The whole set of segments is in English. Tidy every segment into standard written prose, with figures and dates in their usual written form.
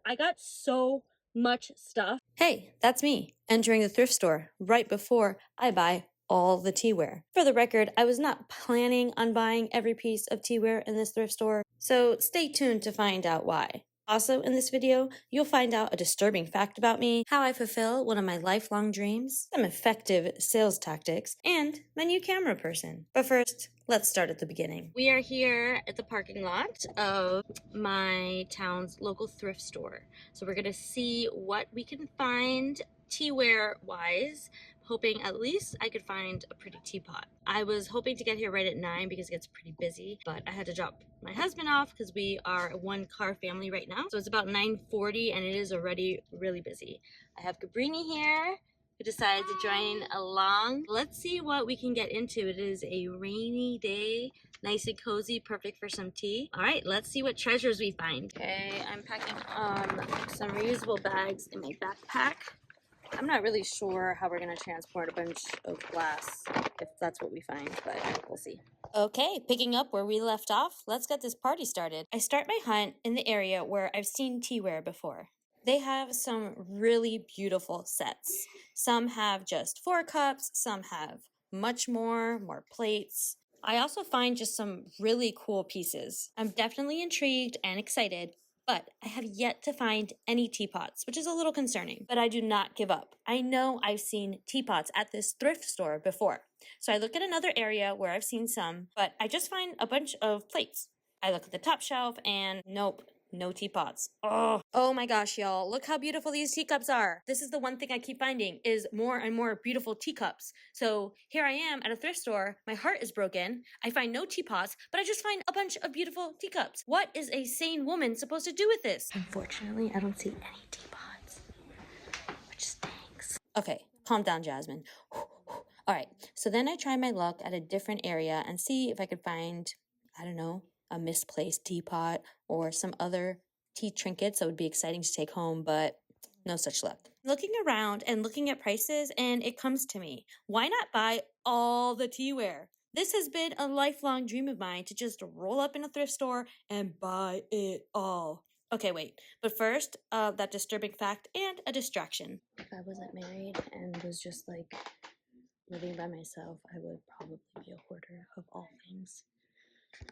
I got so much stuff. Hey, that's me, entering the thrift store right before I buy all the teaware. For the record, I was not planning on buying every piece of teaware in this thrift store, so stay tuned to find out why. Also in this video, you'll find out a disturbing fact about me, how I fulfill one of my lifelong dreams, some effective sales tactics, and my new camera person. But first, let's start at the beginning. We are here at the parking lot of my town's local thrift store. So we're gonna see what we can find teaware wise, hoping at least I could find a pretty teapot. I was hoping to get here right at 9 because it gets pretty busy, but I had to drop my husband off because we are a one-car family right now. So it's about 9:40 and it is already really busy. I have Cabrini here who decided to join along. Let's see what we can get into. It is a rainy day, nice and cozy, perfect for some tea. All right, let's see what treasures we find. Okay, I'm packing some reusable bags in my backpack. I'm not really sure how we're gonna transport a bunch of glass if that's what we find, but we'll see. Okay, picking up where we left off, let's get this party started. I start my hunt in the area where I've seen teaware before. They have some really beautiful sets. Some have just 4 cups, some have much more plates. I also find just some really cool pieces. I'm definitely intrigued and excited, but I have yet to find any teapots, which is a little concerning. But I do not give up. I know I've seen teapots at this thrift store before. So I look at another area where I've seen some, but I just find a bunch of plates. I look at the top shelf and nope, no teapots. Oh my gosh, y'all. Look how beautiful these teacups are. This is the one thing I keep finding is more and more beautiful teacups. So here I am at a thrift store. My heart is broken. I find no teapots, but I just find a bunch of beautiful teacups. What is a sane woman supposed to do with this? Unfortunately, I don't see any teapots, which stinks. Okay, calm down, Jasmine. All right, so then I try my luck at a different area and see if I could find, I don't know, a misplaced teapot or some other tea trinkets that would be exciting to take home, but no such luck. Looking around and looking at prices, and it comes to me, why not buy all the teaware? This has been a lifelong dream of mine to just roll up in a thrift store and buy it all. Okay, wait, but first, that disturbing fact and a distraction. If I wasn't married and was just like living by myself, I would probably be a hoarder of all things.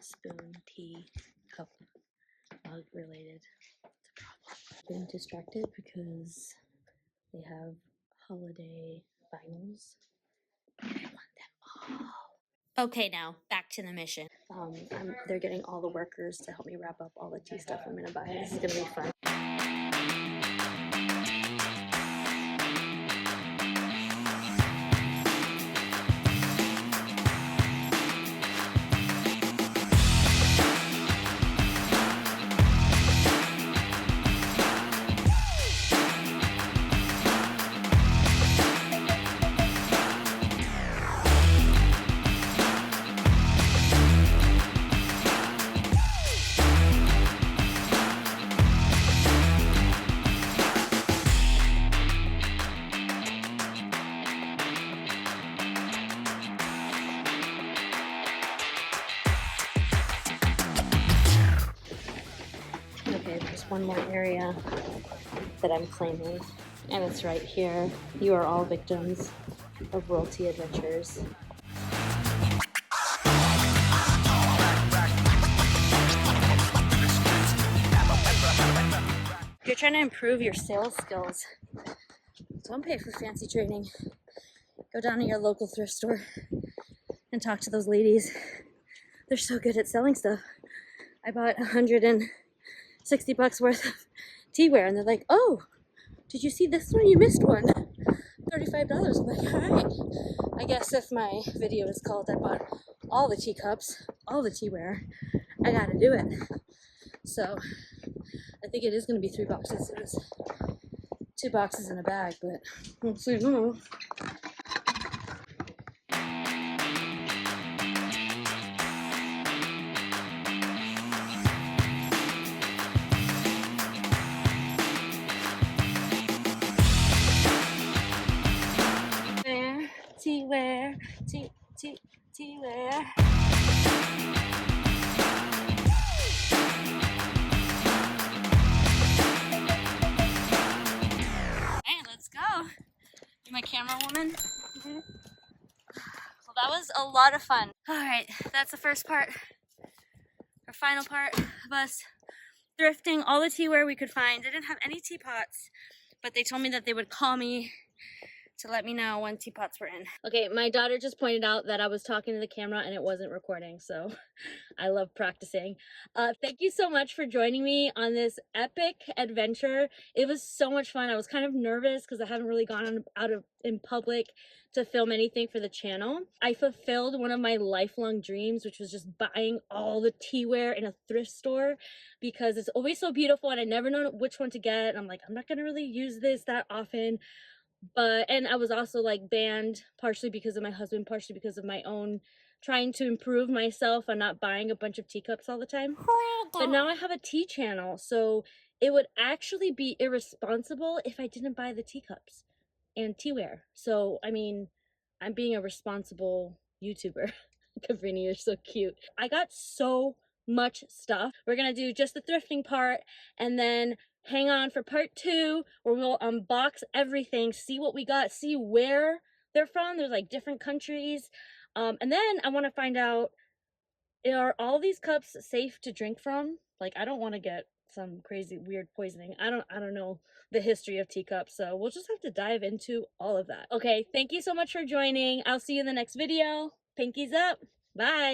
Spoon, tea, cup, mug related. It's a problem. Getting distracted because they have holiday vinyls. I want them all. Okay, now back to the mission. They're getting all the workers to help me wrap up all the tea stuff I'm gonna buy. This is gonna be fun. Okay, there's one more area that I'm claiming, and it's right here. You are all victims of royalty adventures. If you're trying to improve your sales skills, don't pay for fancy training. Go down to your local thrift store and talk to those ladies. They're so good at selling stuff. I bought $160 worth of teaware, and they're like, "Oh, did you see this one? You missed one. $35." I'm like, all right. I guess if my video is called "I bought all the teacups, all the teaware," I gotta do it. So I think it is gonna be 3 boxes. It was 2 boxes in a bag, but we'll see. Teaware, teaware. camera woman. So that was a lot of fun. All right, that's the first part, our final part of us thrifting all the teaware we could find. They didn't have any teapots, but they told me that they would call me to let me know when teapots were in. Okay, my daughter just pointed out that I was talking to the camera and it wasn't recording, so I love practicing. Thank you so much for joining me on this epic adventure. It was so much fun. I was kind of nervous because I haven't really gone out in public to film anything for the channel. I fulfilled one of my lifelong dreams, which was just buying all the teaware in a thrift store because it's always so beautiful and I never know which one to get. And I'm like, I'm not gonna really use this that often. And I was also like banned partially because of my husband, partially because of my own trying to improve myself and not buying a bunch of teacups all the time. But now I have a tea channel, so it would actually be irresponsible if I didn't buy the teacups and teaware. So, I mean, I'm being a responsible YouTuber. Cabrini, you're so cute. I got so much stuff. We're gonna do just the thrifting part and then hang on for part 2 where we'll unbox everything, see what we got, see where they're from. There's like different countries. And then I want to find out, are all these cups safe to drink from? Like, I don't want to get some crazy weird poisoning. I don't know the history of teacups, so we'll just have to dive into all of that. Okay, thank you so much for joining. I'll see you in the next video. Pinkies up. Bye.